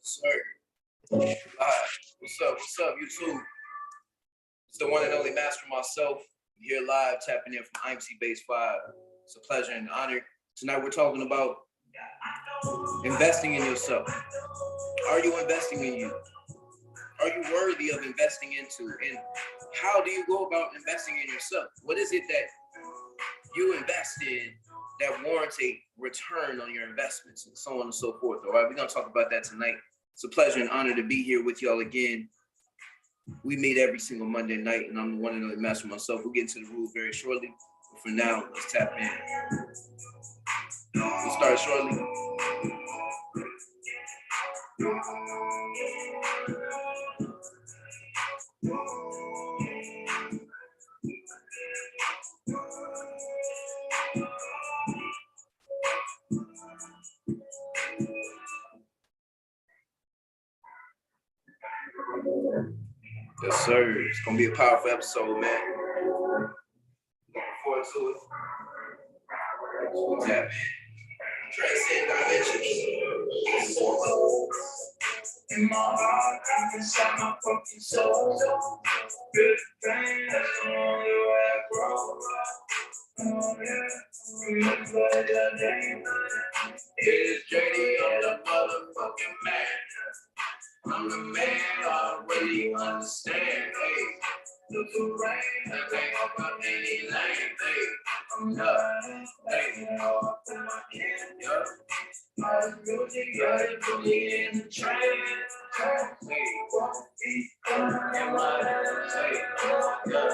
Sir, live. What's up, YouTube? It's the one and only master myself. Here live, tapping in from IMC Base 5. It's a pleasure and honor. Tonight we're talking about investing in yourself. Are you investing in you? Are you worthy of investing into? And how do you go about investing in yourself? What is it that you invest in that warrants a return on your investments, and so on and so forth? All right, we're going to talk about that tonight. It's a pleasure and honor to be here with y'all again. We meet every single Monday night, and I'm the one and only master myself. We'll get into the rules very shortly. But for now, let's tap in. We'll start shortly. Yes, sir. It's gonna be a powerful episode, man. Looking forward to it. We'll tap in. Transcend dimensions. In my heart, inside my fucking soul. Good pain, that's the only way I grow. Oh yeah, remember the name. It is JD, I'm the motherfucking man. I'm the man I already understand. Hey, look the rain, I can't help out any lane. Hey, I'm done. Hey, I'll put my hand, yeah. I really in the train. Hey, won't be in my hands. Hey, yeah.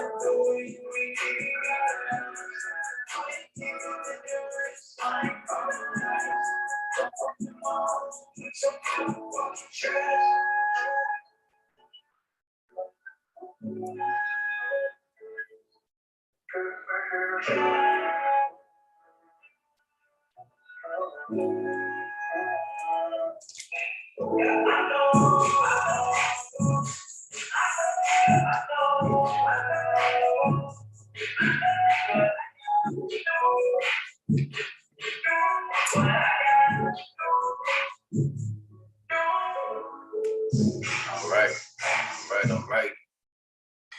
All right.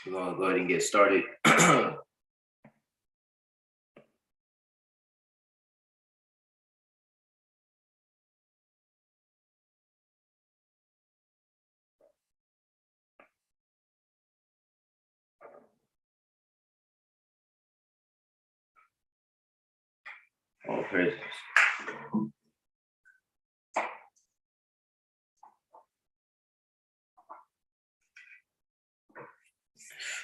We're gonna go ahead and get started. All praises.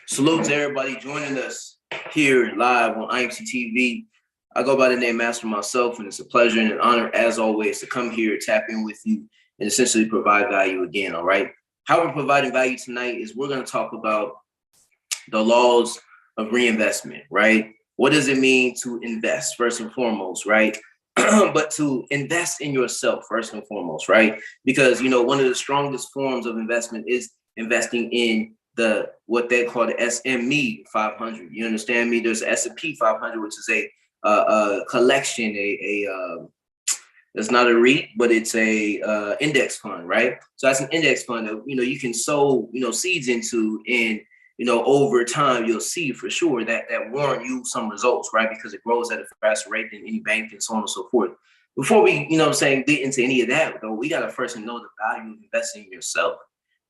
Salute to everybody joining us here live on IMC TV. I go by the name Master myself, and it's a pleasure and an honor, as always, to come here, tap in with you, and essentially provide value again, all right? How we're providing value tonight is we're going to talk about the laws of reinvestment, right? What does it mean to invest, first and foremost, right? But to invest in yourself, first and foremost, right? Because, you know, one of the strongest forms of investment is investing in what they call the SME 500. You understand me? There's S&P 500, which is a collection, it's not a REIT, but it's a index fund, right? So that's an index fund that, you know, you can sow, you know, seeds into, and, you know, over time, you'll see for sure that warrant you some results, right? Because it grows at a faster rate than any bank and so on and so forth. Before we, you know what I'm saying, get into any of that, though, we got to first know the value of investing in yourself,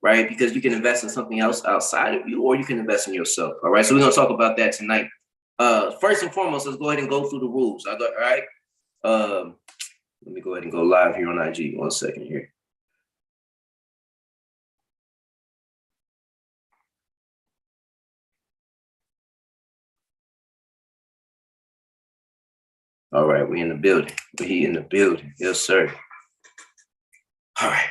right? Because you can invest in something else outside of you, or you can invest in yourself, all right? So we're going to talk about that tonight. First and foremost, let's go ahead and go through the rules. All right? Let me go ahead and go live here on IG. 1 second here. All right, we in the building. We in the building. Yes, sir. All right.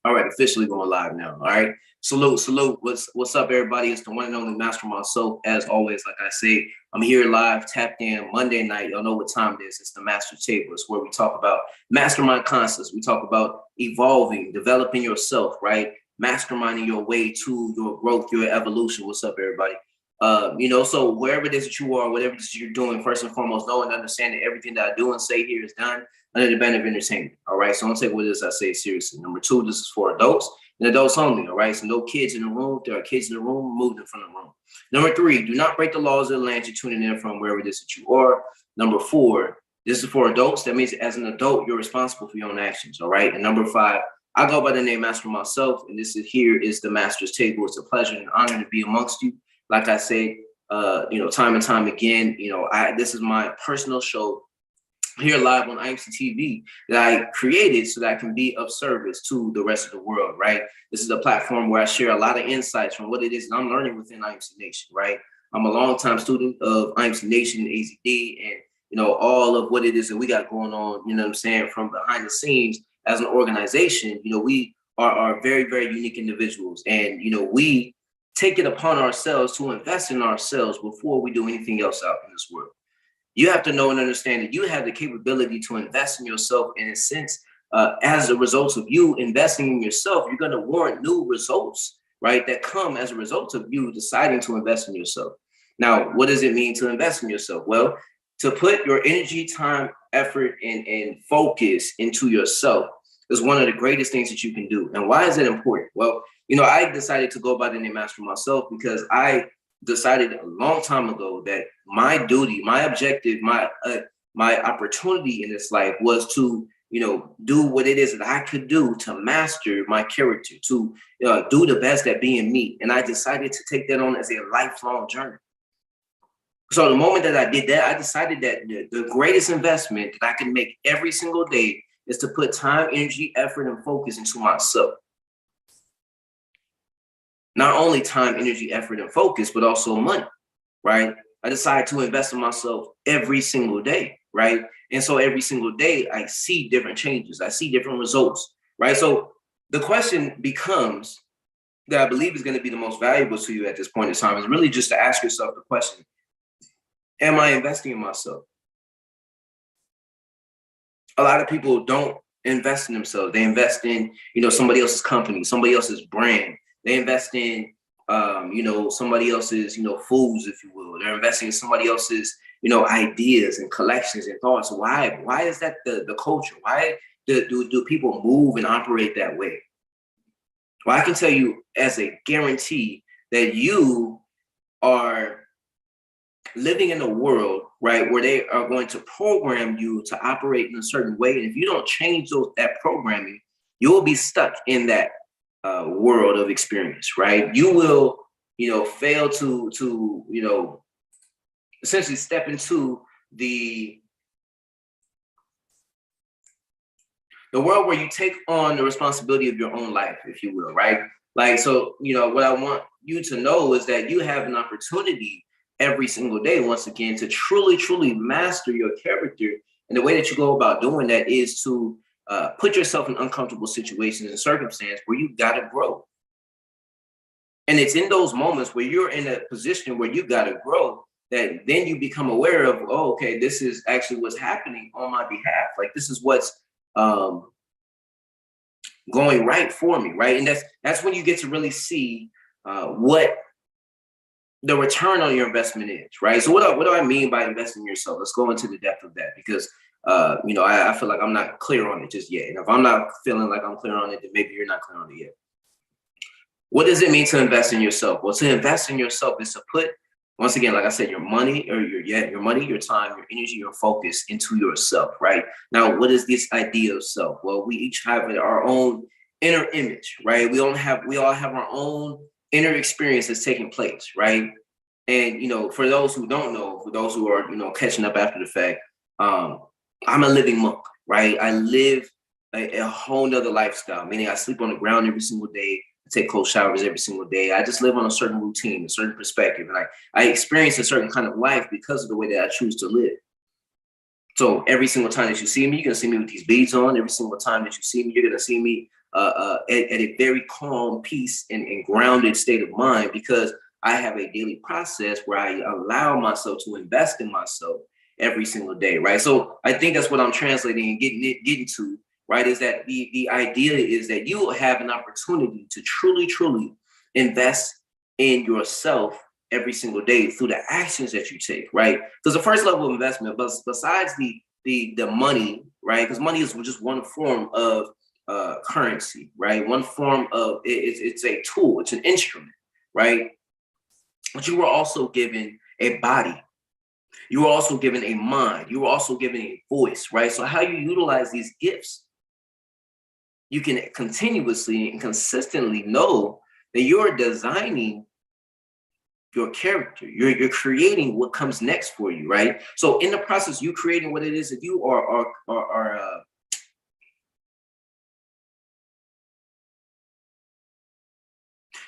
All right, officially going live now. All right. Salute. What's up, everybody? It's the one and only master myself. As always, like I say, I'm here live, tapped in Monday night. Y'all know what time it is. It's the Master Table. It's where we talk about mastermind concepts. We talk about evolving, developing yourself, right? Masterminding your way to your growth, your evolution. What's up, everybody? So wherever it is that you are, whatever it is you're doing, first and foremost, know and understand that everything that I do and say here is done under the banner of entertainment. All right. So don't take what it is I say seriously. Number two, this is for adults and adults only. All right. So no kids in the room. If there are kids in the room, remove them from the room. Number three, do not break the laws of the land you're tuning in from, wherever it is that you are. Number four, this is for adults. That means as an adult, you're responsible for your own actions. All right. And number five, I go by the name Master Mycellf, and this is here is the Master's Table. It's a pleasure and honor to be amongst you. Like I said, time and time again, this is my personal show here live on IMC TV that I created so that I can be of service to the rest of the world, right? This is a platform where I share a lot of insights from what it is that I'm learning within IMC Nation, right? I'm a longtime student of IMC Nation, AZD, and, all of what it is that we got going on, you know what I'm saying, from behind the scenes as an organization. We are very, very unique individuals, and, we take it upon ourselves to invest in ourselves before we do anything else out in this world. You have to know and understand that you have the capability to invest in yourself. In a sense, as a result of you investing in yourself, you're going to warrant new results, right? That come as a result of you deciding to invest in yourself. Now, what does it mean to invest in yourself? Well, to put your energy, time, effort, and focus into yourself is one of the greatest things that you can do. And why is it important? Well, I decided to go by the name Master Mycellf because I decided a long time ago that my duty, my objective, my opportunity in this life was to, do what it is that I could do to master my character, to do the best at being me. And I decided to take that on as a lifelong journey. So the moment that I did that, I decided that the greatest investment that I can make every single day is to put time, energy, effort, and focus into myself. Not only time, energy, effort, and focus, but also money, right? I decided to invest in myself every single day, right? And so every single day, I see different changes. I see different results, right? So the question becomes that I believe is going to be the most valuable to you at this point in time is really just to ask yourself the question, am I investing in myself? A lot of people don't invest in themselves. They invest in, somebody else's company, somebody else's brand. They invest in, somebody else's, foods, if you will. They're investing in somebody else's, ideas and collections and thoughts. Why? Why is that the culture? Why do people move and operate that way? Well, I can tell you as a guarantee that you are living in a world, right, where they are going to program you to operate in a certain way. And if you don't change that programming, you will be stuck in that world of experience, right? You will, fail to essentially step into the world where you take on the responsibility of your own life, if you will, right? Like, so, what I want you to know is that you have an opportunity every single day, once again, to truly, truly master your character. And the way that you go about doing that is to put yourself in uncomfortable situations and circumstances where you got to grow. And it's in those moments where you're in a position where you got to grow that then you become aware of, oh, okay, this is actually what's happening on my behalf. Like, this is what's going right for me, right? And that's when you get to really see what the return on your investment is, right? So what do I mean by investing in yourself? Let's go into the depth of that because, I feel like I'm not clear on it just yet. And if I'm not feeling like I'm clear on it, then maybe you're not clear on it yet. What does it mean to invest in yourself? Well, to invest in yourself is to put, once again, like I said, your money or your money, your time, your energy, your focus into yourself, right? Now, what is this idea of self? Well, we each have our own inner image, right? We all have our own inner experience that's taking place, right? And, for those who don't know, for those who are, catching up after the fact, I'm a living monk, right? I live a whole nother lifestyle, meaning I sleep on the ground every single day. I take cold showers every single day. I just live on a certain routine, a certain perspective. And I experience a certain kind of life because of the way that I choose to live. So every single time that you see me, you're going to see me with these beads on. Every single time that you see me, you're going to see me at a very calm, peace, and grounded state of mind because I have a daily process where I allow myself to invest in myself every single day, right? So I think that's what I'm translating and getting to, right? Is that the idea is that you have an opportunity to truly, truly invest in yourself every single day through the actions that you take, right? Because the first level of investment, but besides the money, right? Because money is just one form of currency, right? One form of it's a tool, it's an instrument, right? But you were also given a body. You were also given a mind. You were also given a voice, right? So how you utilize these gifts, you can continuously and consistently know that you're designing your character. You're creating what comes next for you, right? So in the process, you creating what it is that you are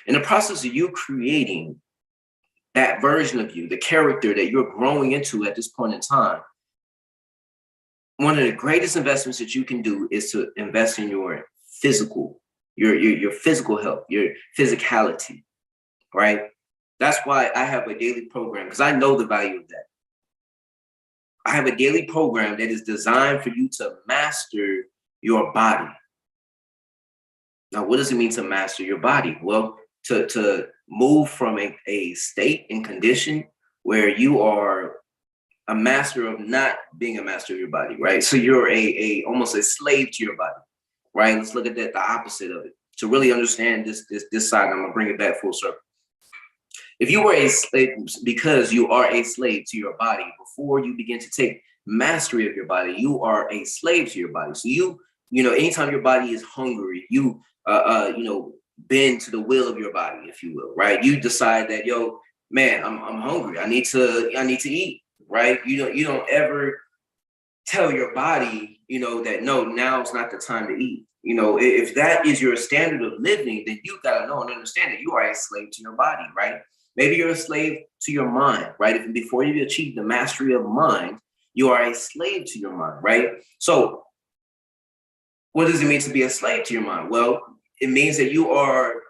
in the process of you creating that version of you, the character that you're growing into at this point in time. One of the greatest investments that you can do is to invest in your physical, your physical health, your physicality, right? That's why I have a daily program, because I know the value of that. I have a daily program that is designed for you to master your body. Now, what does it mean to master your body? Well, to move from a state and condition where you are a master of not being a master of your body, right? So you're a almost a slave to your body, right? Let's look at that, the opposite of it. To really understand this side, I'm gonna bring it back full circle. If you were a slave, because you are a slave to your body, before you begin to take mastery of your body, you are a slave to your body. So anytime your body is hungry, you bend to the will of your body, if you will, right? You decide that, yo, man, I'm hungry. I need to eat, right? You don't ever tell your body, that no, now's not the time to eat. If that is your standard of living, then you gotta know and understand that you are a slave to your body, right? Maybe you're a slave to your mind, right? If before you achieve the mastery of mind, you are a slave to your mind, right? So what does it mean to be a slave to your mind? Well, it means that your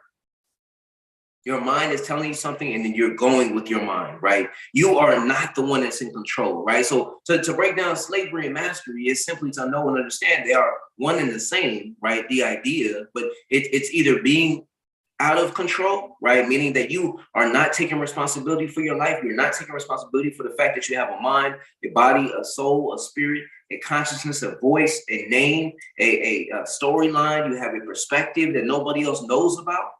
mind is telling you something and then you're going with your mind, right? You are not the one that's in control, right? So to break down slavery and mastery is simply to know and understand they are one and the same, right? The idea, but it's either being out of control, right? Meaning that you are not taking responsibility for your life. You're not taking responsibility for the fact that you have a mind, a body, a soul, a spirit, a consciousness, a voice, a name, a storyline. You have a perspective that nobody else knows about.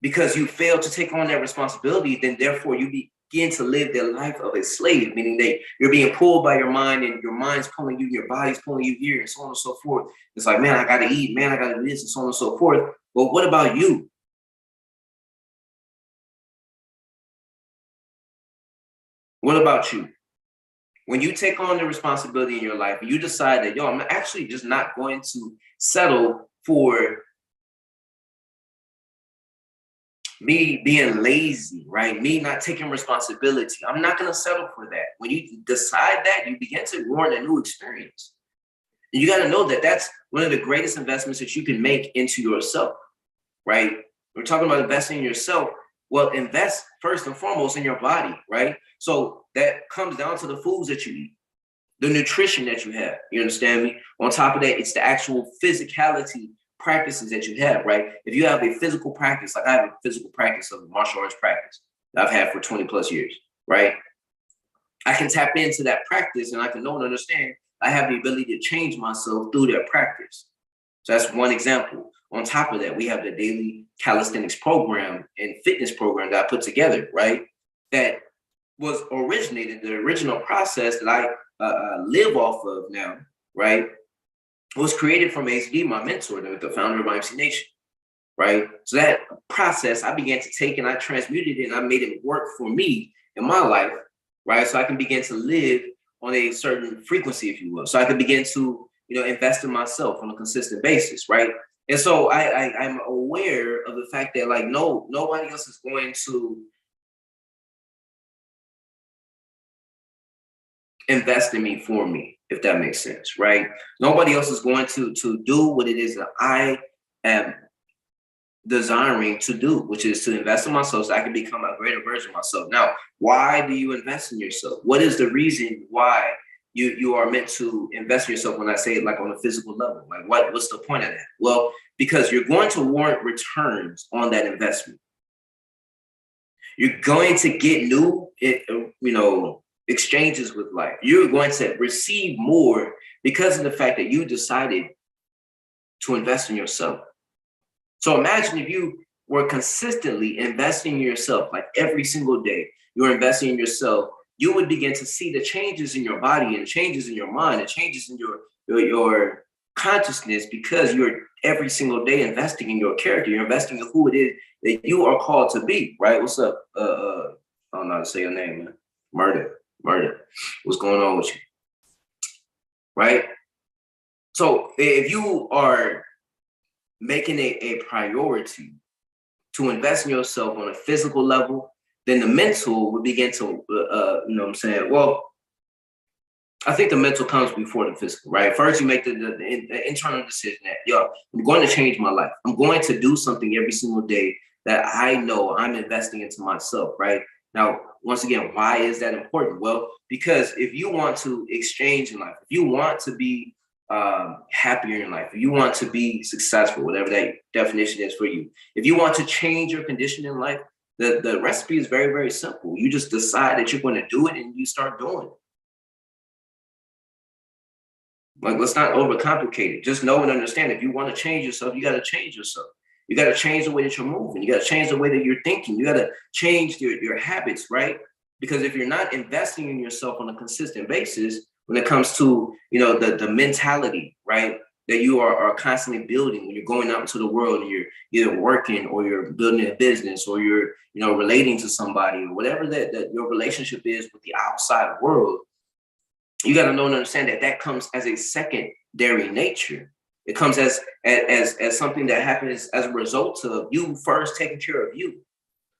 Because you fail to take on that responsibility, then therefore you begin to live the life of a slave, meaning that you're being pulled by your mind and your mind's pulling you, your body's pulling you here, and so on and so forth. It's like, man, I gotta eat, man, I gotta do this, and so on and so forth. But what about you? What about you? When you take on the responsibility in your life, you decide that, yo, I'm actually just not going to settle for me being lazy, right? Me not taking responsibility. I'm not going to settle for that. When you decide that, you begin to warrant a new experience. And you got to know that that's one of the greatest investments that you can make into yourself, right? We're talking about investing in yourself. Well, invest first and foremost in your body, right? So that comes down to the foods that you eat, the nutrition that you have. You understand me? On top of that, it's the actual physicality practices that you have, right? If you have a physical practice, like I have a physical practice of martial arts practice that I've had for 20 plus years, right? I can tap into that practice and I can know and understand I have the ability to change myself through that practice. So that's one example. On top of that, we have the daily calisthenics program and fitness program that I put together, right? That was originated, the original process that I live off of now, right? Was created from HD, my mentor, the founder of IMC Nation, right? So that process I began to take and I transmuted it and I made it work for me in my life, right? So I can begin to live on a certain frequency, if you will. So I can begin to, invest in myself on a consistent basis, right? And so I'm aware of the fact that nobody else is going to invest in me for me, if that makes sense, right? Nobody else is going to do what it is that I am desiring to do, which is to invest in myself so I can become a greater version of myself. Now, why do you invest in yourself? What is the reason why you are meant to invest in yourself? When I say it like on a physical level, like what's the point of that? Well, because you're going to warrant returns on that investment. You're going to get new, exchanges with life. You're going to receive more because of the fact that you decided to invest in yourself. So imagine if you were consistently investing in yourself, like every single day, you're investing in yourself, you would begin to see the changes in your body and changes in your mind and changes in your consciousness, because you're every single day investing in your character. You're investing in who it is that you are called to be, right? What's up? I don't know how to say your name, man. Murder. What's going on with you? Right? So if you are making a priority to invest in yourself on a physical level, then the mental would begin to, Well, I think the mental comes before the physical, right? First, you make the internal decision that, yo, I'm going to change my life. I'm going to do something every single day that I know I'm investing into myself, right? Now, once again, why is that important? Well, because if you want to exchange in life, if you want to be happier in life, if you want to be successful, whatever that definition is for you, if you want to change your condition in life, the recipe is very, very simple. You just decide that you're going to do it and you start doing it. Like, let's not overcomplicate it. Just know and understand, if you want to change yourself, you got to change yourself. You got to change the way that you're moving. You got to change the way that you're thinking. You got to change your habits, right? Because if you're not investing in yourself on a consistent basis, when it comes to, the mentality, right, that you are constantly building when you're going out into the world and you're either working or you're building a business or you're, relating to somebody or whatever that your relationship is with the outside world, you got to know and understand that comes as a secondary nature. It comes as something that happens as a result of you first taking care of you.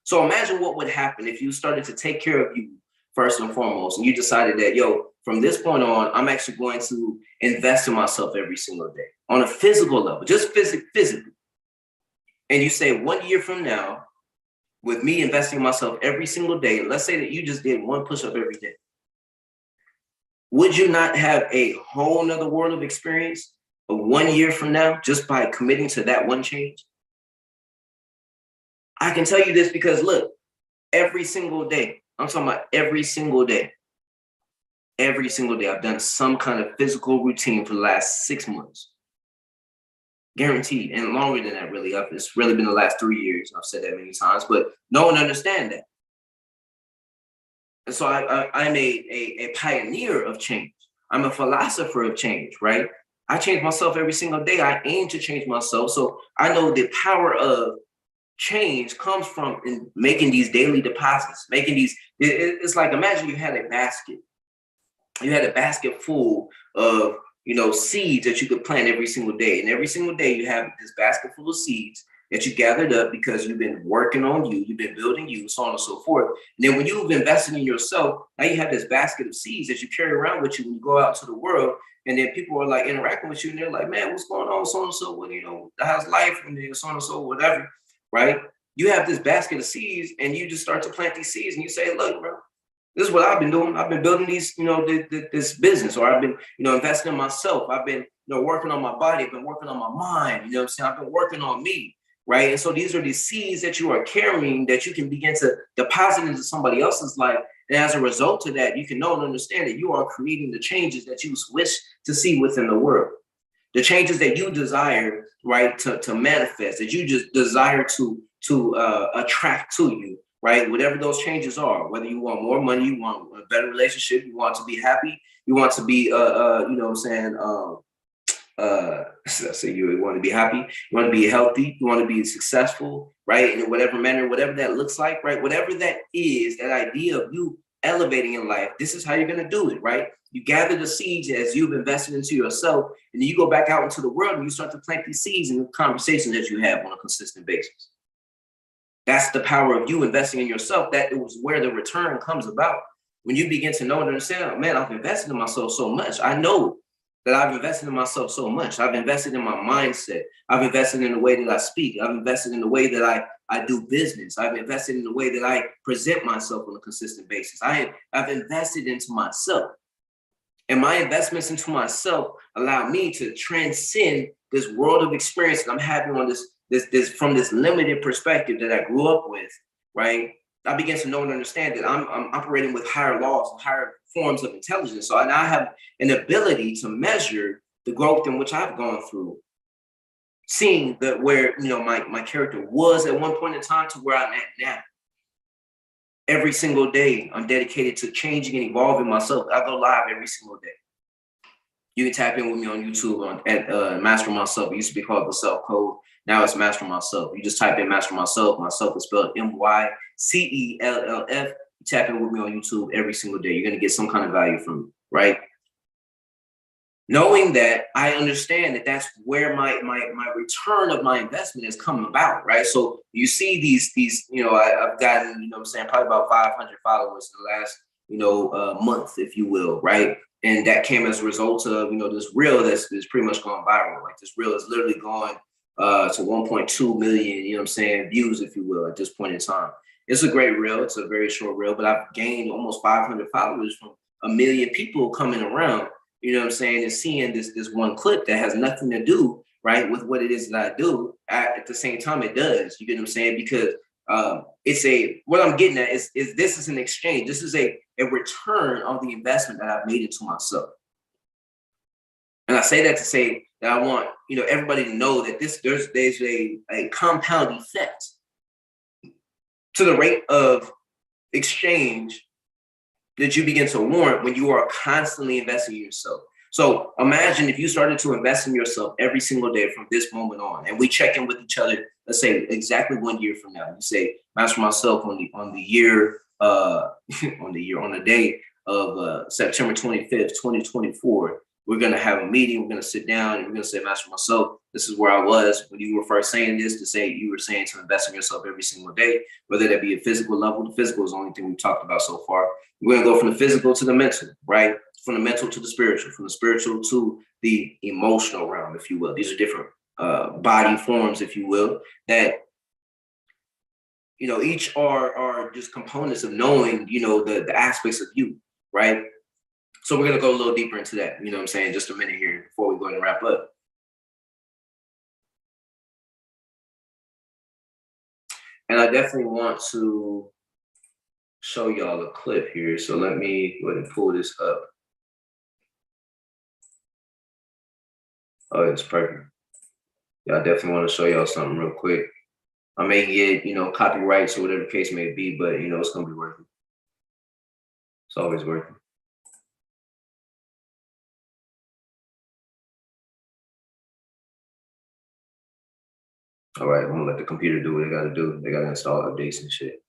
So imagine what would happen if you started to take care of you first and foremost, and you decided that, yo, from this point on, I'm actually going to invest in myself every single day on a physical level, just physically. And you say 1 year from now, with me investing in myself every single day, let's say that you just did one push-up every day. Would you not have a whole nother world of experience of 1 year from now just by committing to that one change? I can tell you this because, look, every single day, I'm talking about every single day, I've done some kind of physical routine for the last 6 months. Guaranteed. And longer than that, really. It's really been the last 3 years. I've said that many times, but no one understands that. And so I'm a pioneer of change. I'm a philosopher of change, right? I change myself every single day. I aim to change myself. So I know the power of change comes from in making these daily deposits, making these, it's like, imagine you had a basket. You had a basket full of, seeds that you could plant every single day. And every single day you have this basket full of seeds that you gathered up because you've been working on you, you've been building you, so on and so forth. And then when you've invested in yourself, now you have this basket of seeds that you carry around with you when you go out to the world. And then people are like interacting with you and they're like, man, what's going on? So and so, well, how's life? And then so and so, whatever, right? You have this basket of seeds and you just start to plant these seeds and you say, look, bro, this is what I've been doing. I've been building these, this business, or I've been, investing in myself. I've been, working on my body. I've been working on my mind. I've been working on me. Right. And so these are the seeds that you are carrying that you can begin to deposit into somebody else's life. And as a result of that, you can know and understand that you are creating the changes that you wish to see within the world, the changes that you desire, right, to manifest, that you just desire to attract to you, right? Whatever those changes are, whether you want more money, you want a better relationship, you want to be happy, you want to be, so you want to be happy, you want to be healthy, you want to be successful, right? In whatever manner, whatever that looks like, right? Whatever that is, that idea of you elevating in life, this is how you're going to do it, right? You gather the seeds as you've invested into yourself, and then you go back out into the world and you start to plant these seeds in the conversations that you have on a consistent basis. That's the power of you investing in yourself. That is where the return comes about. When you begin to know and understand, oh, man, I've invested in myself so much. I know that I've invested in myself so much. I've invested in my mindset. I've invested in the way that I speak. I've invested in the way that I do business. I've invested in the way that I present myself on a consistent basis. I've invested into myself. And my investments into myself allow me to transcend this world of experience that I'm having on this from this limited perspective that I grew up with, right? I began to know and understand that I'm operating with higher laws and higher forms of intelligence. So I now have an ability to measure the growth in which I've gone through, seeing that where my character was at one point in time to where I'm at now. Every single day, I'm dedicated to changing and evolving myself. I go live every single day. You can tap in with me on YouTube at Master Myself. It used to be called the Self Code. Now it's Master Myself. You just type in Master Myself. Myself is spelled Mycellf. You tap in with me on YouTube every single day. You're going to get some kind of value from me, right? Knowing that, I understand that that's where my return of my investment has come about, right? So you see these I've gotten, I'm saying, probably about 500 followers in the last, month, if you will, right? And that came as a result of, this reel that's pretty much gone viral. Like, this reel is literally gone to 1.2 million, views, if you will, at this point in time. It's a great reel. It's a very short reel, but I've gained almost 500 followers from a million people coming around, and seeing this one clip that has nothing to do, right, with what it is that I do. At the same time, it does. You get what I'm saying? Because what I'm getting at is this is an exchange. This is a return on the investment that I've made into myself. And I say that to say that I want, everybody to know that there's a compound effect to the rate of exchange that you begin to warrant when you are constantly investing in yourself. So imagine if you started to invest in yourself every single day from this moment on, and we check in with each other, let's say exactly 1 year from now. You say, Master Myself, on the day of September 25th, 2024, we're going to have a meeting. We're going to sit down and we're going to say, Master Myself, this is where I was when you were first saying this, to say you were saying to invest in yourself every single day, whether that be a physical level. The physical is the only thing we've talked about so far. We're going to go from the physical to the mental, right? From the mental to the spiritual, from the spiritual to the emotional realm, if you will. These are different body forms, if you will, that, each are just components of knowing, the aspects of you, right? So we're going to go a little deeper into that, just a minute here before we go ahead and wrap up. And I definitely want to show y'all a clip here. So let me go ahead and pull this up. Oh, it's perfect. Yeah, I definitely want to show y'all something real quick. I may get, copyrights or whatever the case may be, but, it's going to be worth it. It's always worth it. All right, I'm gonna let the computer do what they gotta do. They gotta install updates and shit.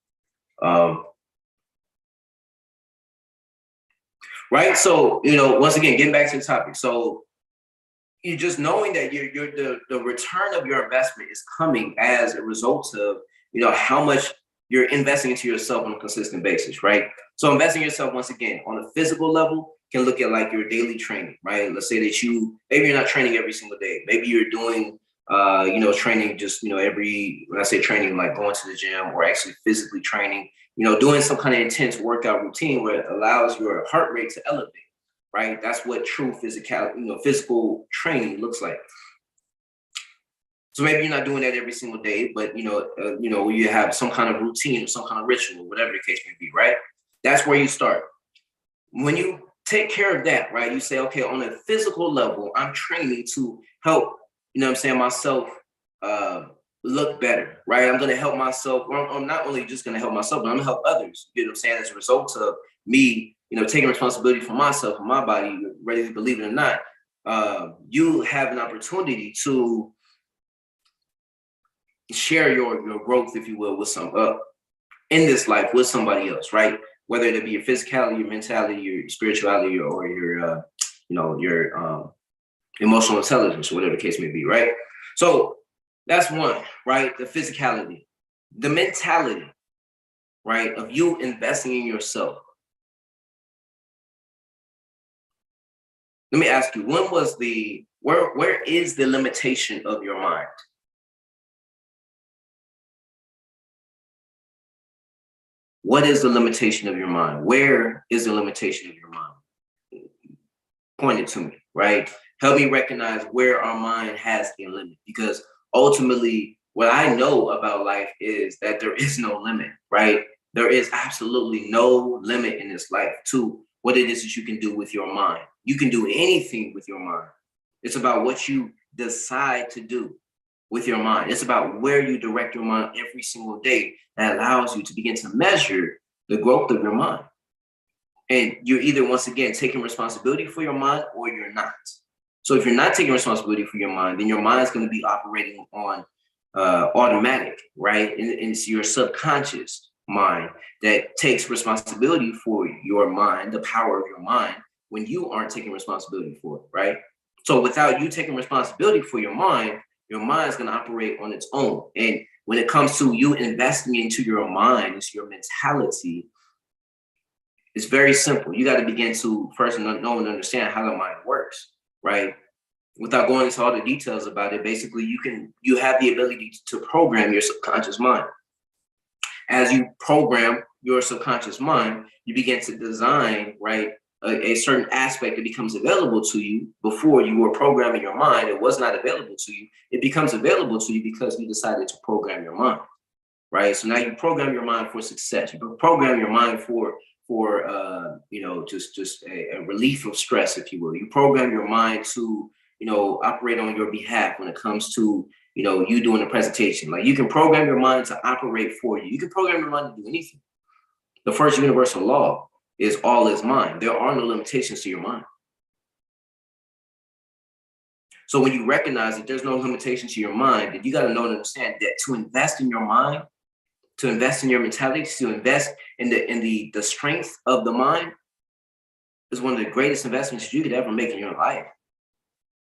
Right. So, once again, getting back to the topic. So you just knowing that the return of your investment is coming as a result of, how much you're investing into yourself on a consistent basis, right? So investing in yourself, once again, on a physical level, can look at like your daily training, right? Let's say that maybe you're not training every single day. Maybe you're doing training just, when I say training, like going to the gym or actually physically training, doing some kind of intense workout routine where it allows your heart rate to elevate, right? That's what true physical training looks like. So maybe you're not doing that every single day, but, you have some kind of routine or some kind of ritual, whatever the case may be, right? That's where you start. When you take care of that, right, you say, okay, on a physical level, I'm training to help, myself look better, right? I'm going to help myself. I'm not only just going to help myself, but I'm going to help others. You know what I'm saying? As a result of me, taking responsibility for myself and my body, ready to believe it or not, you have an opportunity to share your growth, if you will, with in this life with somebody else, right? Whether it be your physicality, your mentality, your spirituality, or your emotional intelligence, or whatever the case may be, right? So that's one, right? The physicality, the mentality, right, of you investing in yourself. Let me ask you, where is the limitation of your mind? What is the limitation of your mind? Where is the limitation of your mind? Point it to me, right? Help me recognize where our mind has a limit, because ultimately what I know about life is that there is no limit, right? There is absolutely no limit in this life to what it is that you can do with your mind. You can do anything with your mind. It's about what you decide to do with your mind. It's about where you direct your mind every single day that allows you to begin to measure the growth of your mind. And you're either, once again, taking responsibility for your mind or you're not. So if you're not taking responsibility for your mind, then your mind's going to be operating on automatic, right? And it's your subconscious mind that takes responsibility for your mind, the power of your mind, when you aren't taking responsibility for it, right? So without you taking responsibility for your mind is going to operate on its own. And when it comes to you investing into your mind, it's your mentality. It's very simple. You got to begin to first know and understand how the mind works, right? Without going into all the details about it, basically you have the ability to program your subconscious mind. As you program your subconscious mind, you begin to design, right, a certain aspect that becomes available to you. Before you were programming your mind, it was not available to you. It becomes available to you because you decided to program your mind, right? So now you program your mind for success. You program your mind for just a relief of stress, if you will. You program your mind to operate on your behalf when it comes to you doing a presentation. Like, you can program your mind to operate for you. You can program your mind to do anything. The first universal law is all is mind. There are no limitations to your mind. So when you recognize that there's no limitation to your mind, then you got to know and understand that to invest in your mind, to invest in your mentality, to invest in the strength of the mind is one of the greatest investments you could ever make in your life.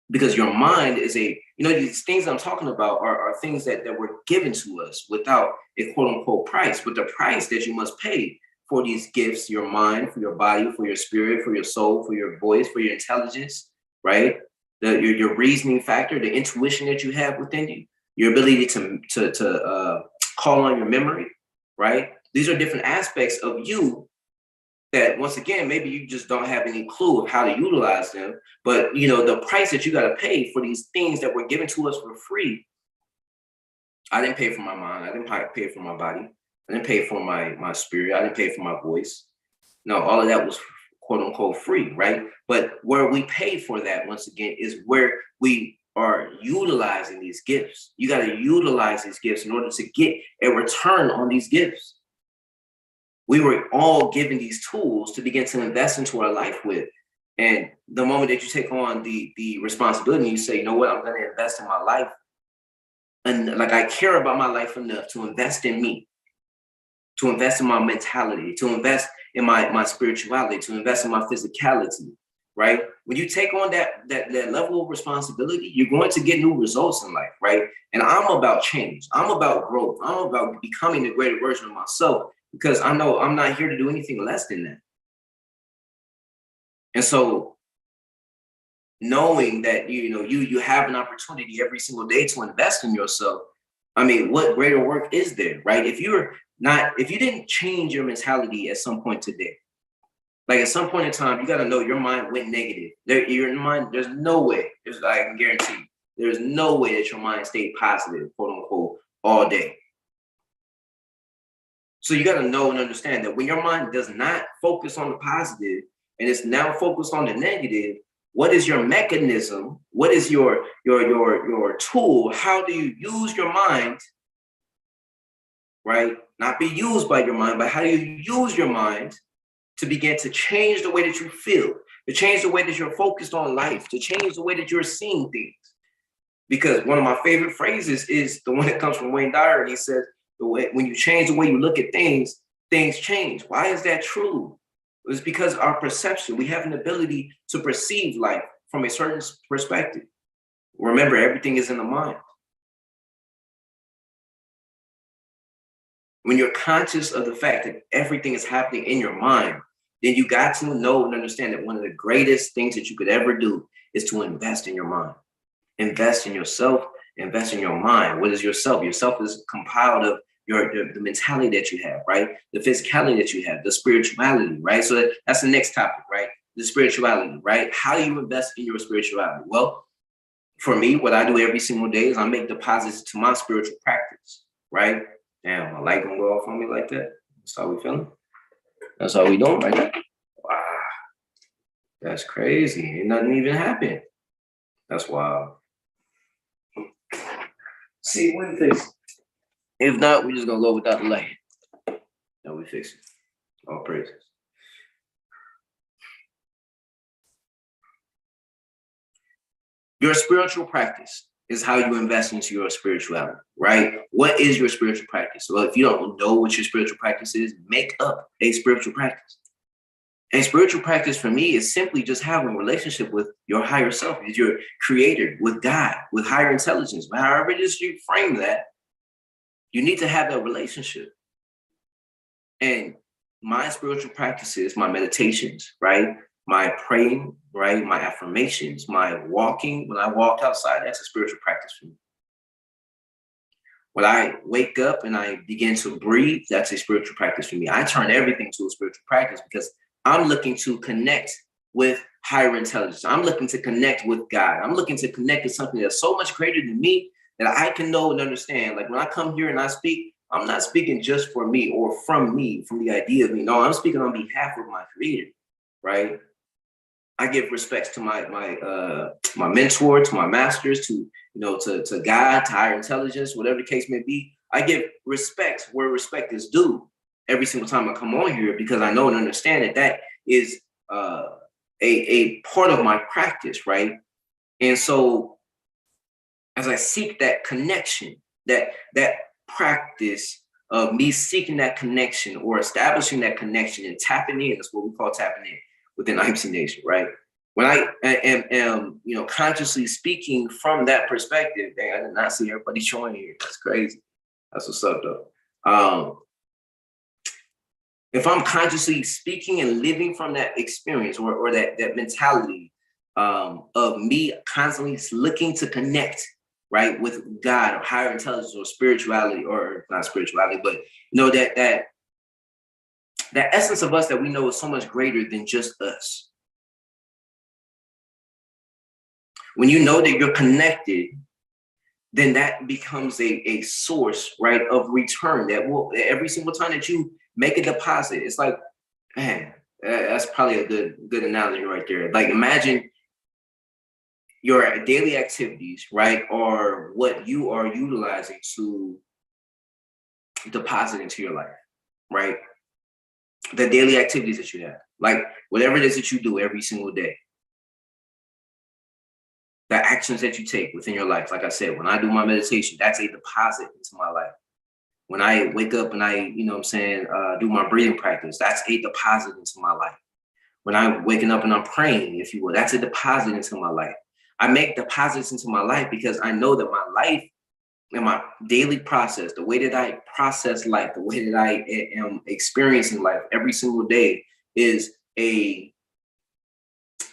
Because your mind is these things I'm talking about are things that were given to us without a quote unquote price. But the price that you must pay for these gifts, your mind, for your body, for your spirit, for your soul, for your voice, for your intelligence, right? Your reasoning factor, the intuition that you have within you, your ability to call on your memory, right? These are different aspects of you that, once again, maybe you just don't have any clue of how to utilize them. But the price that you got to pay for these things that were given to us for free. I didn't pay for my mind. I didn't pay for my body. I didn't pay for my spirit. I didn't pay for my voice. No, all of that was quote unquote free, right? But where we pay for that, once again, is where we are utilizing these gifts. You got to utilize these gifts in order to get a return on these gifts. We were all given these tools to begin to invest into our life with. And the moment that you take on the responsibility, you say, you know what, I'm going to invest in my life. And like, I care about my life enough to invest in me, to invest in my mentality, to invest in my spirituality, to invest in my physicality, right? When you take on that level of responsibility, you're going to get new results in life, right? And I'm about change. I'm about growth. I'm about becoming the greater version of myself, because I know I'm not here to do anything less than that. And so knowing that, you have an opportunity every single day to invest in yourself, I mean, what greater work is there, right? If you didn't change your mentality at some point today, like at some point in time, you got to know your mind went negative. Your mind, there's no way, I can guarantee, there's no way that your mind stayed positive, quote unquote, all day. So you got to know and understand that when your mind does not focus on the positive and it's now focused on the negative, what is your mechanism? What is your tool? How do you use your mind, right? Not be used by your mind, but how do you use your mind to begin to change the way that you feel, to change the way that you're focused on life, to change the way that you're seeing things? Because one of my favorite phrases is the one that comes from Wayne Dyer, and he says, when you change the way you look at things, things change. Why is that true? It's because our perception, we have an ability to perceive life from a certain perspective. Remember, everything is in the mind. When you're conscious of the fact that everything is happening in your mind, then you got to know and understand that one of the greatest things that you could ever do is to invest in your mind. Invest in yourself, invest in your mind. What is yourself? Yourself is compiled of the mentality that you have, right? The physicality that you have, the spirituality, right? So that's the next topic, right? The spirituality, right? How do you invest in your spirituality? Well, for me, what I do every single day is I make deposits to my spiritual practice, right? Damn, my light gonna go off on me like that? That's how we feeling. That's how we doing right now. Wow, that's crazy. Ain't nothing even happened. That's wild. See, what do you fix? If not, we're just gonna go without the light. No, we fix it. All praises. Your spiritual practice is how you invest into your spirituality, right? What is your spiritual practice? Well, if you don't know what your spiritual practice is, make up a spiritual practice. A spiritual practice for me is simply just having a relationship with your higher self, with your creator, with God, with higher intelligence. However it is you frame that, you need to have that relationship. And my spiritual practices, my meditations, right? My praying, right? My affirmations, my walking. When I walk outside, that's a spiritual practice for me. When I wake up and I begin to breathe, that's a spiritual practice for me. I turn everything to a spiritual practice because I'm looking to connect with higher intelligence. I'm looking to connect with God. I'm looking to connect with something that's so much greater than me that I can know and understand. Like when I come here and I speak, I'm not speaking just for me or from the idea of me. No, I'm speaking on behalf of my creator, right? I give respects to my mentor, to my masters, to to God, to higher intelligence, whatever the case may be. I give respect where respect is due every single time I come on here because I know and understand that that is a part of my practice, right? And so as I seek that connection, that practice of me seeking that connection or establishing that connection and tapping in, that's what we call tapping in within IMC Nation, right? When I am consciously speaking from that perspective, dang, I did not see everybody showing here. That's crazy. That's what's up, though. If I'm consciously speaking and living from that experience or that mentality of me constantly looking to connect, right, with God or higher intelligence or spirituality, or not spirituality, but that essence of us that we know is so much greater than just us. When you know that you're connected, then that becomes a source, right, of return that will, every single time that you make a deposit, it's like, man, that's probably a good analogy right there. Like imagine your daily activities, right, are what you are utilizing to deposit into your life, right? The daily activities that you have, like whatever it is that you do every single day, the actions that you take within your life. Like I said, when I do my meditation, that's a deposit into my life. When I wake up and I, do my breathing practice, that's a deposit into my life. When I'm waking up and I'm praying, if you will, that's a deposit into my life. I make deposits into my life because I know that my life and my daily process, the way that I process life, the way that I am experiencing life every single day is a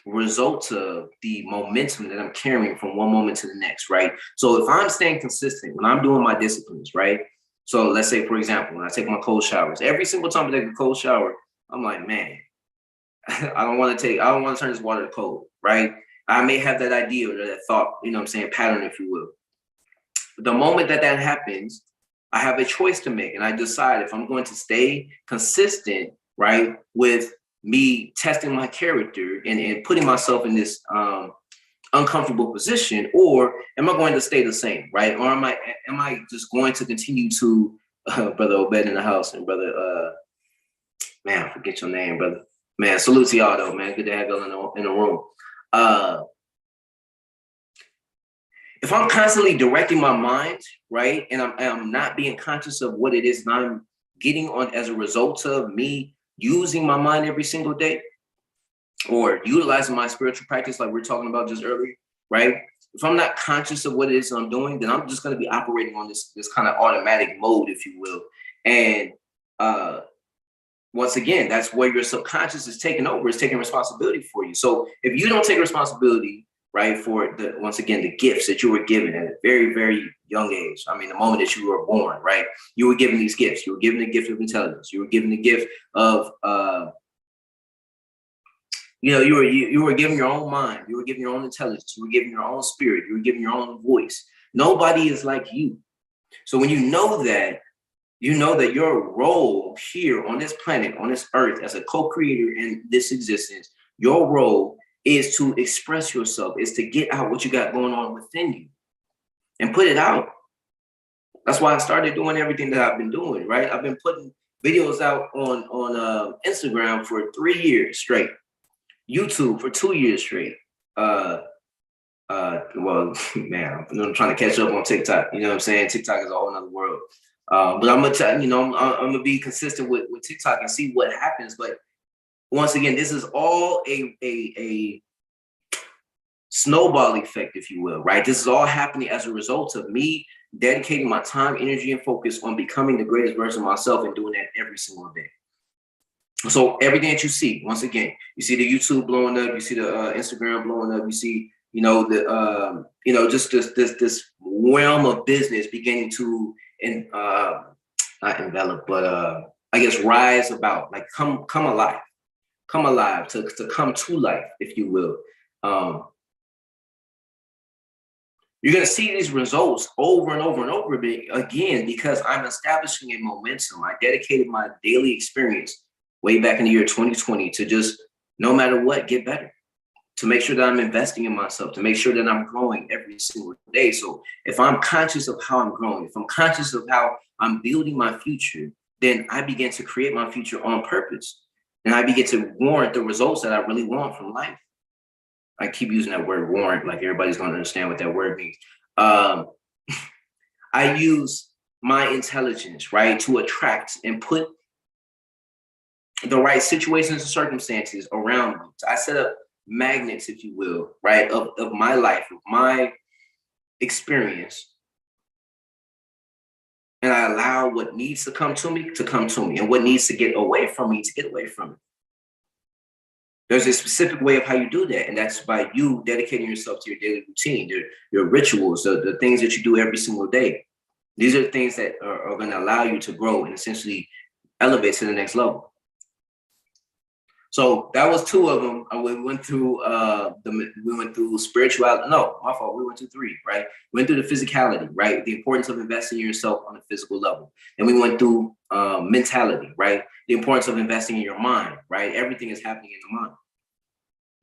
result of the momentum that I'm carrying from one moment to the next, right? So if I'm staying consistent, when I'm doing my disciplines, right? So let's say, for example, when I take my cold showers, every single time I take a cold shower, I'm like, man, I don't want to turn this water to cold, right? I may have that idea or that thought, pattern, if you will. But the moment that happens, I have a choice to make. And I decide if I'm going to stay consistent, right, with me testing my character and putting myself in this uncomfortable position, or am I going to stay the same, right? Or am I just going to continue to, Brother Obed in the house and Brother, man, I forget your name, brother. Man, salute to y'all though, man. Good to have y'all in the room. If I'm constantly directing my mind, right, and I'm not being conscious of what it is that I'm getting on as a result of me using my mind every single day, or utilizing my spiritual practice like we were talking about just earlier, right? If I'm not conscious of what it is I'm doing, then I'm just going to be operating on this kind of automatic mode, if you will. And once again, that's where your subconscious is taking over, is taking responsibility for you. So if you don't take responsibility, right, for the gifts that you were given at a very, very young age. I mean, the moment that you were born, right, you were given these gifts. You were given the gift of intelligence. You were given the gift of you were given your own mind. You were given your own intelligence. You were given your own spirit. You were given your own voice. Nobody is like you. So when you know that, you know that your role here on this planet, on this earth, as a co-creator in this existence, your role is to express yourself, is to get out what you got going on within you and put it out. That's why I started doing everything that I've been doing, right? I've been putting videos out on Instagram for 3 years straight, YouTube for 2 years straight. Well, man, I'm trying to catch up on TikTok. You know what I'm saying? TikTok is a whole nother world. But I'm gonna tell you know, I'm gonna be consistent with TikTok and see what happens. But once again, this is all a snowball effect, if you will, right? This is all happening as a result of me dedicating my time, energy, and focus on becoming the greatest version of myself and doing that every single day. So everything that you see, once again, you see the YouTube blowing up, you see the Instagram blowing up, you see, you know, the just this realm of business beginning to not envelop, but I guess rise about, like come alive, to come to life, if you will. You're going to see these results over and over and over again because I'm establishing a momentum. I dedicated my daily experience way back in the year 2020 to just, no matter what, get better, to make sure that I'm investing in myself, to make sure that I'm growing every single day. So if I'm conscious of how I'm growing, if I'm conscious of how I'm building my future, then I begin to create my future on purpose. And I begin to warrant the results that I really want from life. I keep using that word warrant, like everybody's going to understand what that word means. I use my intelligence, right, to attract and put the right situations and circumstances around me. So I set up magnets, if you will, right, of my life, of my experience. And I allow what needs to come to me, and what needs to get away from me to get away from it. There's a specific way of how you do that, and that's by you dedicating yourself to your daily routine, your rituals, the things that you do every single day. These are the things that are going to allow you to grow and essentially elevate to the next level. So that was 2 of them. We went through spirituality. No, my fault. We went through 3, right? We went through the physicality, right? The importance of investing in yourself on a physical level. And we went through mentality, right? The importance of investing in your mind, right? Everything is happening in the mind.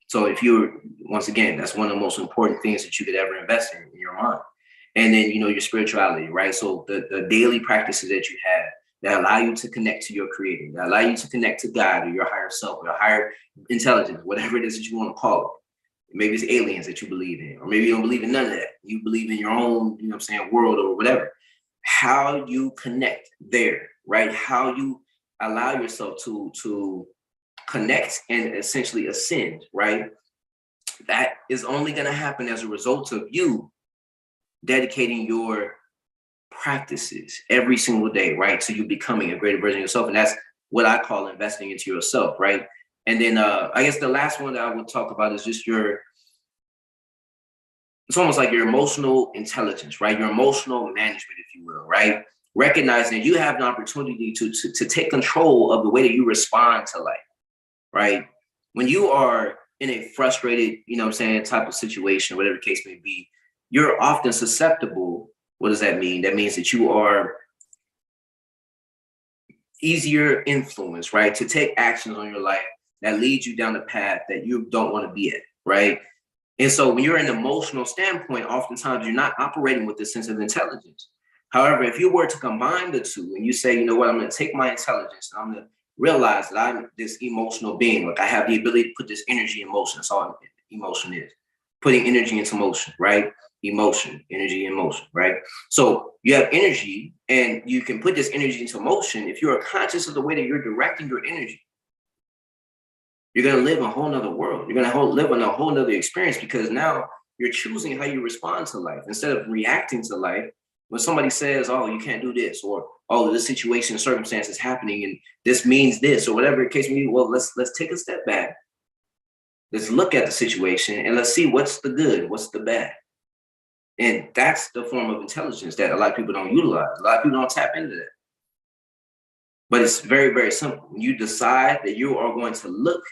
So if you're, once again, that's one of the most important things that you could ever invest in your mind. And then, you know, your spirituality, right? So the daily practices that you have that allow you to connect to your creator, that allow you to connect to God or your higher self, or your higher intelligence, whatever it is that you want to call it. Maybe it's aliens that you believe in, or maybe you don't believe in none of that. You believe in your own, you know what I'm saying, world or whatever. How you connect there, right? How you allow yourself to connect and essentially ascend, right? That is only going to happen as a result of you dedicating your practices every single day, right? So you becoming a greater version of yourself. And that's what I call investing into yourself, right? And then I guess the last one that I would talk about is just it's almost like your emotional intelligence, right? Your emotional management, if you will, right? Recognizing that you have an opportunity to take control of the way that you respond to life, right? When you are in a frustrated, you know what I'm saying, type of situation, whatever the case may be, you're often susceptible. What does that mean? That means that you are easier influenced, right? To take actions on your life that lead you down the path that you don't want to be at, right? And so when you're in an emotional standpoint, oftentimes you're not operating with this sense of intelligence. However, if you were to combine the two and you say, you know what, I'm going to take my intelligence and I'm going to realize that I'm this emotional being. Like I have the ability to put this energy in motion. That's all emotion is. Putting energy into motion, right? Emotion, energy, and motion, right? So you have energy and you can put this energy into motion. If you are conscious of the way that you're directing your energy, you're going to live in a whole nother world. You're going to live in a whole nother experience because now you're choosing how you respond to life instead of reacting to life. When somebody says, oh, you can't do this, or oh, this situation, circumstance is happening and this means this, or whatever the case may be, well, let's take a step back. Let's look at the situation and let's see what's the good, what's the bad. And that's the form of intelligence that a lot of people don't utilize. A lot of people don't tap into that. But it's very, very simple. When you decide that you are going to look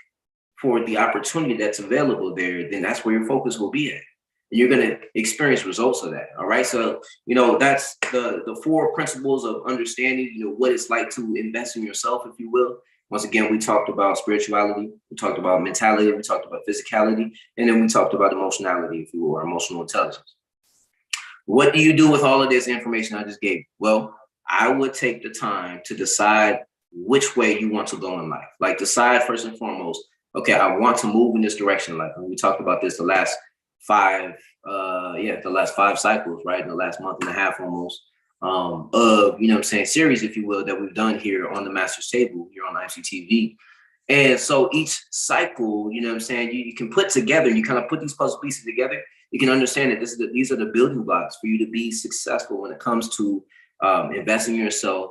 for the opportunity that's available there, then that's where your focus will be at. and you're going to experience results of that. All right. So, that's the four principles of understanding, what it's like to invest in yourself, if you will. Once again, we talked about spirituality, we talked about mentality, we talked about physicality, and then we talked about emotionality, if you will, or emotional intelligence. What do you do with all of this information I just gave you? Well, I would take the time to decide which way you want to go in life. Like, decide first and foremost, okay, I want to move in this direction in life. And we talked about this the last five cycles, right? In the last month and a half almost, of, series, if you will, that we've done here on the Master's Table here on IMCTV. And so each cycle, you can put together, you kind of put these puzzle pieces together. You can understand that these are the building blocks for you to be successful when it comes to investing in yourself,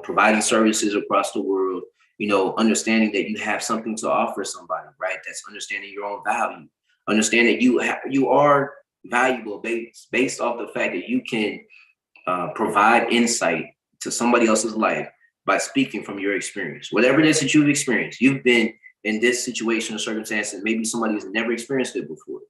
providing services across the world, understanding that you have something to offer somebody, right? That's understanding your own value, understand that you are valuable based off the fact that you can provide insight to somebody else's life by speaking from your experience. Whatever it is that you've experienced, you've been in this situation or circumstance, and maybe somebody has never experienced it before.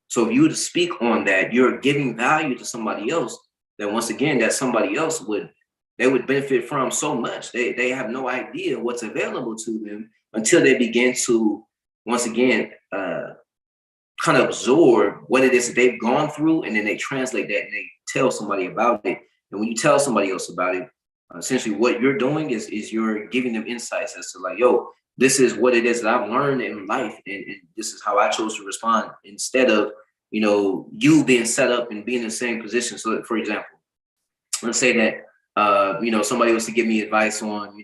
So if you were to speak on that, you're giving value to somebody else that, once again, that somebody else would benefit from so much. They have no idea what's available to them until they begin to, once again, kind of absorb what it is that they've gone through, and then they translate that and they tell somebody about it. And when you tell somebody else about it, essentially what you're doing is you're giving them insights as to, like, yo, this is what it is that I've learned in life, and this is how I chose to respond, instead of, you being set up and being in the same position. So, for example, let's say that, somebody was to give me advice on,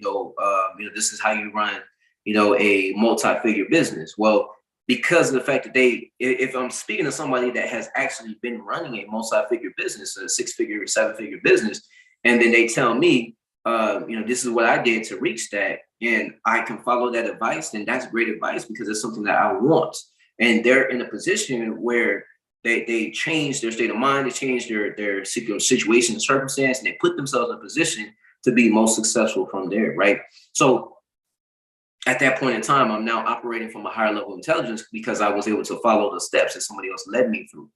this is how you run, a multi-figure business. Well, because of the fact that if I'm speaking to somebody that has actually been running a multi-figure business, a 6-figure, 7-figure business, and then they tell me, this is what I did to reach that, and I can follow that advice, then that's great advice, because it's something that I want. And they're in a position where they change their state of mind, they change their situation and circumstance, and they put themselves in a position to be most successful from there, right? So at that point in time, I'm now operating from a higher level of intelligence because I was able to follow the steps that somebody else led me through.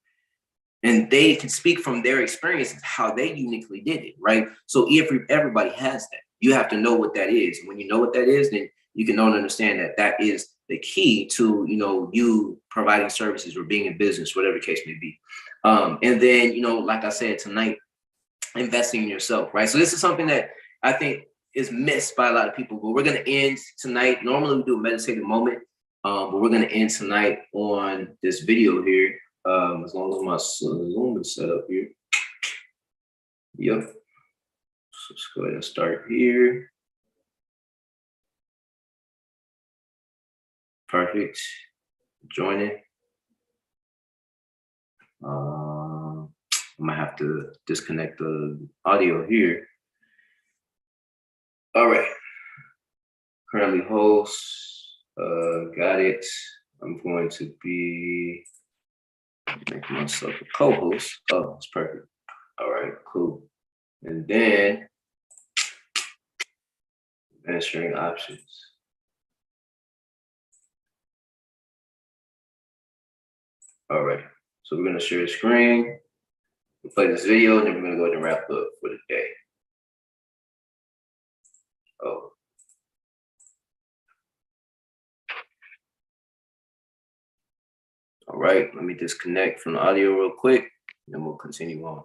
And they can speak from their experience how they uniquely did it, right? So if everybody has that, you have to know what that is. And when you know what that is, then you can understand that that is the key to, you providing services or being in business, whatever the case may be. And then, like I said, tonight, investing in yourself, right? So this is something that I think is missed by a lot of people, but we're going to end tonight. Normally we do a meditative moment, but we're going to end tonight on this video here. As long as my Zoom is set up here. Yep. So let's go ahead and start here. Perfect. Join it. I might have to disconnect the audio here. All right. Currently host. Got it. I'm going to be make myself a co-host. Oh, it's perfect. All right, cool. And then answering options. All right, so we're gonna share the screen, we'll play this video, and then we're gonna go ahead and wrap up for the day. Oh. All right, let me disconnect from the audio real quick, and then we'll continue on.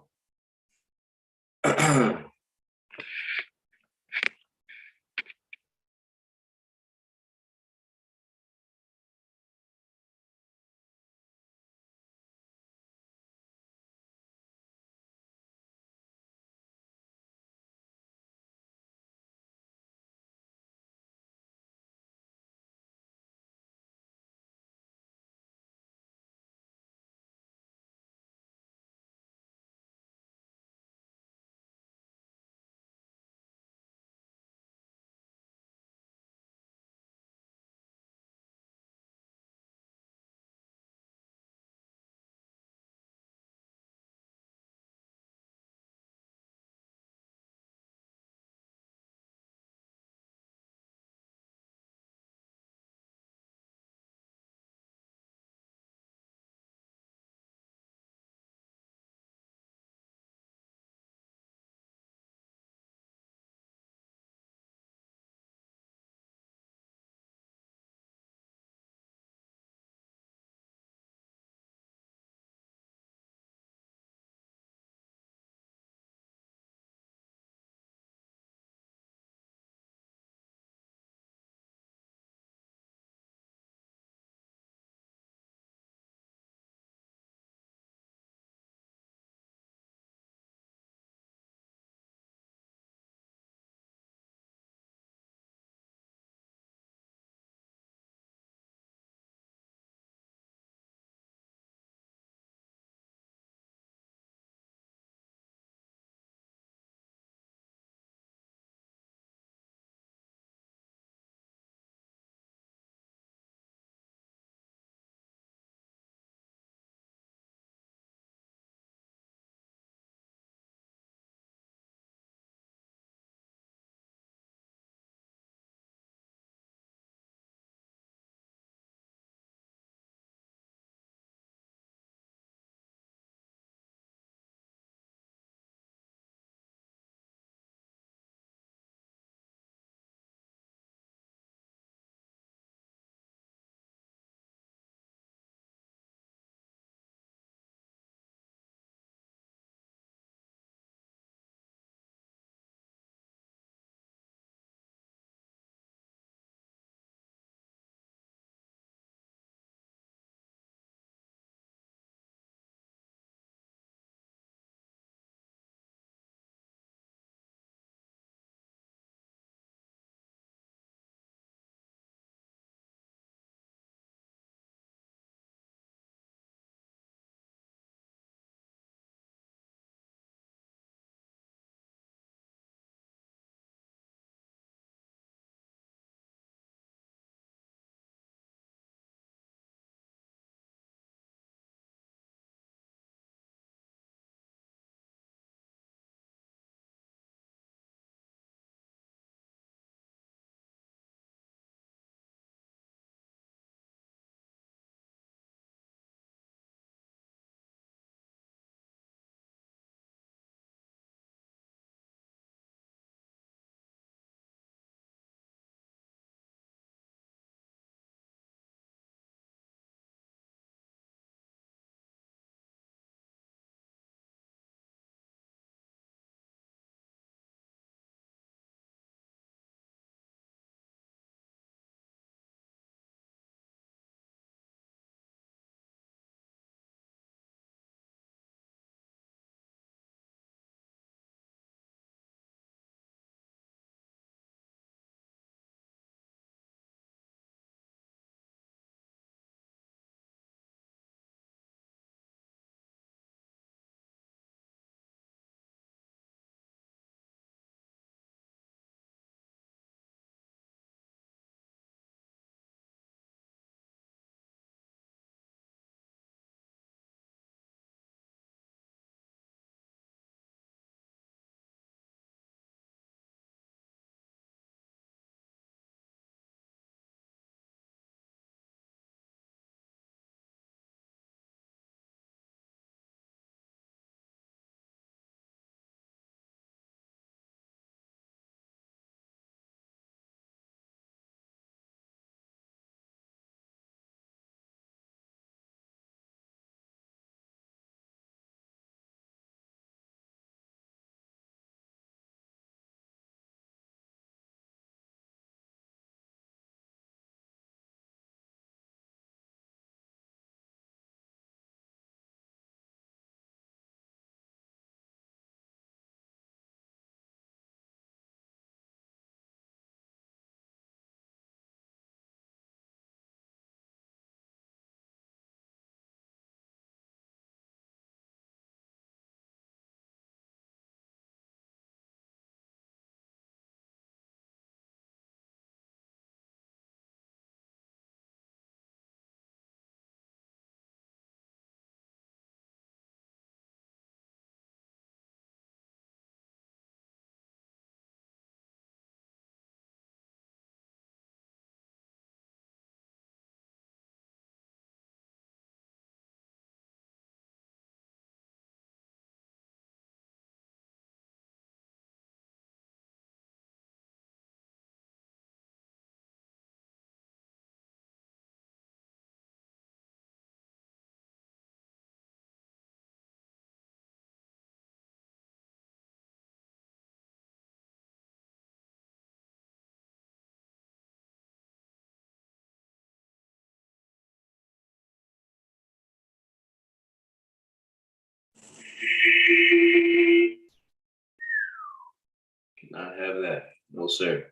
have that. No, sir.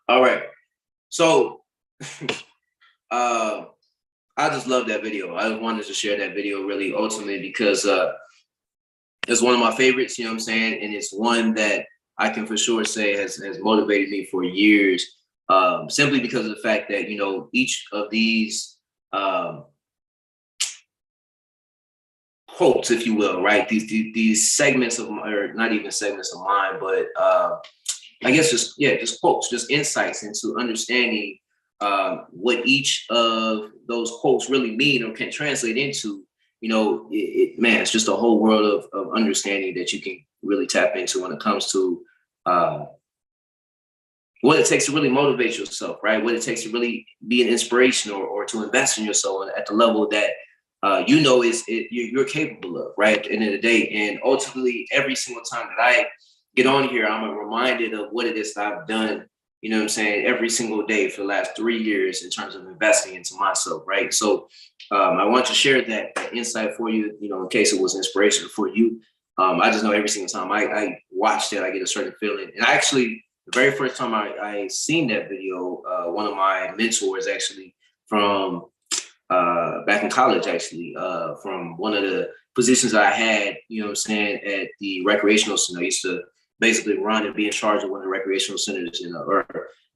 All right. So I just love that video. I just wanted to share that video really ultimately because it's one of my favorites, you know what I'm saying? And it's one that I can for sure say has motivated me for years, simply because of the fact that, you know, each of these quotes, if you will, right? These segments of, or not even segments of mine, but I guess just quotes, just insights into understanding what each of those quotes really mean or can translate into. You know, man, it's just a whole world of understanding that you can really tap into when it comes to what it takes to really motivate yourself, right? What it takes to really be an inspiration or to invest in yourself at the level that you know you're capable of, right? At the end of the day. And ultimately, every single time that I get on here, I'm reminded of what it is that I've done, you know what I'm saying, every single day for the last 3 years in terms of investing into myself, right? So I want to share that insight for you, you know, in case it was inspiration for you. I just know every single time I watch that, I get a certain feeling. And actually, the very first time I seen that video, one of my mentors actually from back in college, actually, from one of the positions I had, you know what I'm saying, at the recreational center. I used to basically run and be in charge of one of the recreational centers or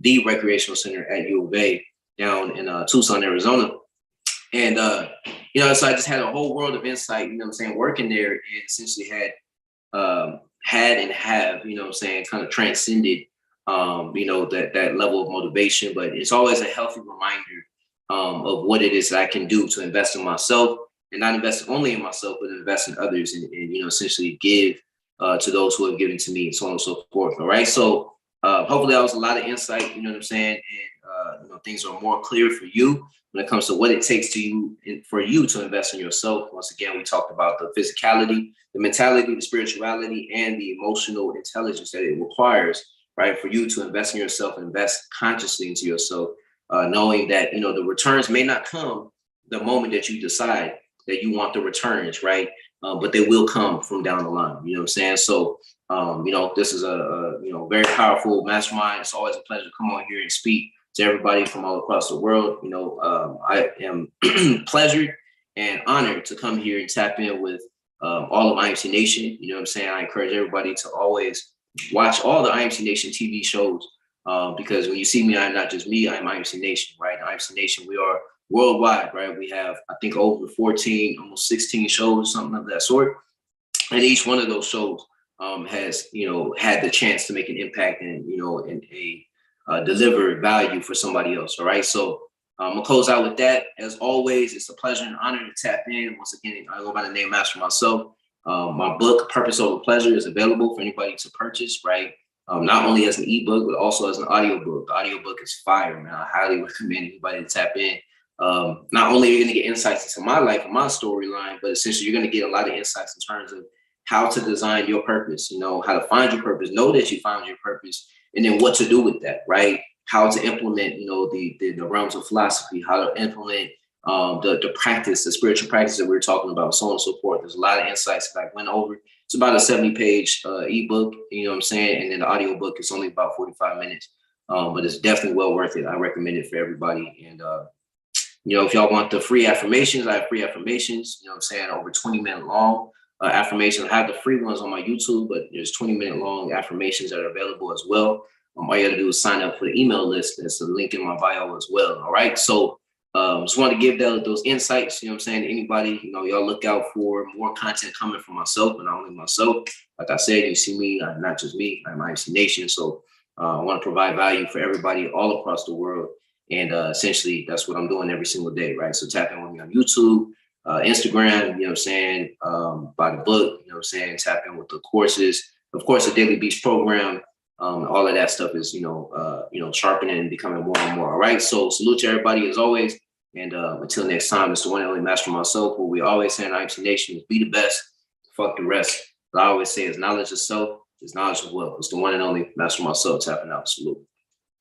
the recreational center at U of A down in Tucson, Arizona. And, you know, so I just had a whole world of insight, you know what I'm saying, working there, and essentially had and have, you know what I'm saying, kind of transcended, you know, that level of motivation. But it's always a healthy reminder of what it is that I can do to invest in myself, and not invest only in myself, but invest in others, and you know, essentially give to those who have given to me, and so on and so forth. All right. So hopefully that was a lot of insight, you know what I'm saying? And you know, things are more clear for you when it comes to what it takes for you to invest in yourself. Once again, we talked about the physicality, the mentality, the spirituality, and the emotional intelligence that it requires, right, for you to invest in yourself and invest consciously into yourself, knowing that, you know, the returns may not come the moment that you decide that you want the returns, right? But they will come from down the line. You know what I'm saying? So, you know, this is a you know, very powerful mastermind. It's always a pleasure to come on here and speak to everybody from all across the world. You know, I am pleasured and honored to come here and tap in with all of IMC Nation. You know what I'm saying? I encourage everybody to always watch all the IMC Nation TV shows, because when you see me, I'm not just me, I'm IMC Nation, right? IMC Nation, we are worldwide, right? We have, I think, over 14, almost 16 shows, something of that sort. And each one of those shows has, you know, had the chance to make an impact and, you know, and deliver value for somebody else. All right. So I'm gonna close out with that. As always, it's a pleasure and honor to tap in. Once again, I go by the name Master Mycellf. My book, Purpose Over Pleasure, is available for anybody to purchase, right? Not only as an ebook, but also as an audiobook. The audiobook is fire, man. I highly recommend anybody to tap in. Not only are you going to get insights into my life and my storyline, but essentially you're going to get a lot of insights in terms of how to design your purpose, you know, how to find your purpose, know that you found your purpose, and then what to do with that, right? How to implement, you know, the realms of philosophy, how to implement the practice, the spiritual practice that we we're talking about, so on and so forth. There's a lot of insights that I went over. It's about a 70-page ebook, you know what I'm saying? And then the audiobook is only about 45 minutes, but it's definitely well worth it. I recommend it for everybody. And, you know, if y'all want the free affirmations, I have free affirmations, you know what I'm saying, over 20-minute long affirmations. I have the free ones on my YouTube, but there's 20-minute long affirmations that are available as well. All you got to do is sign up for the email list. There's a link in my bio as well. All right. So just want to give those insights, you know what I'm saying, to anybody. You know, y'all look out for more content coming from myself, and not only myself. Like I said, you see me, not just me, I'm IMC Nation. So I want to provide value for everybody all across the world. And essentially, that's what I'm doing every single day, right? So tap in with me on YouTube, Instagram, you know what I'm saying, buy the book, you know what I'm saying, tap in with the courses. Of course, the Daily Beats program, all of that stuff is, you know, sharpening and becoming more and more. All right. So salute to everybody as always. And until next time, it's the one and only Master Mycellf. What we always say in IMC Nation is be the best, fuck the rest. What I always say is knowledge of self is knowledge of wealth. It's the one and only Master Mycellf tapping out. Salute.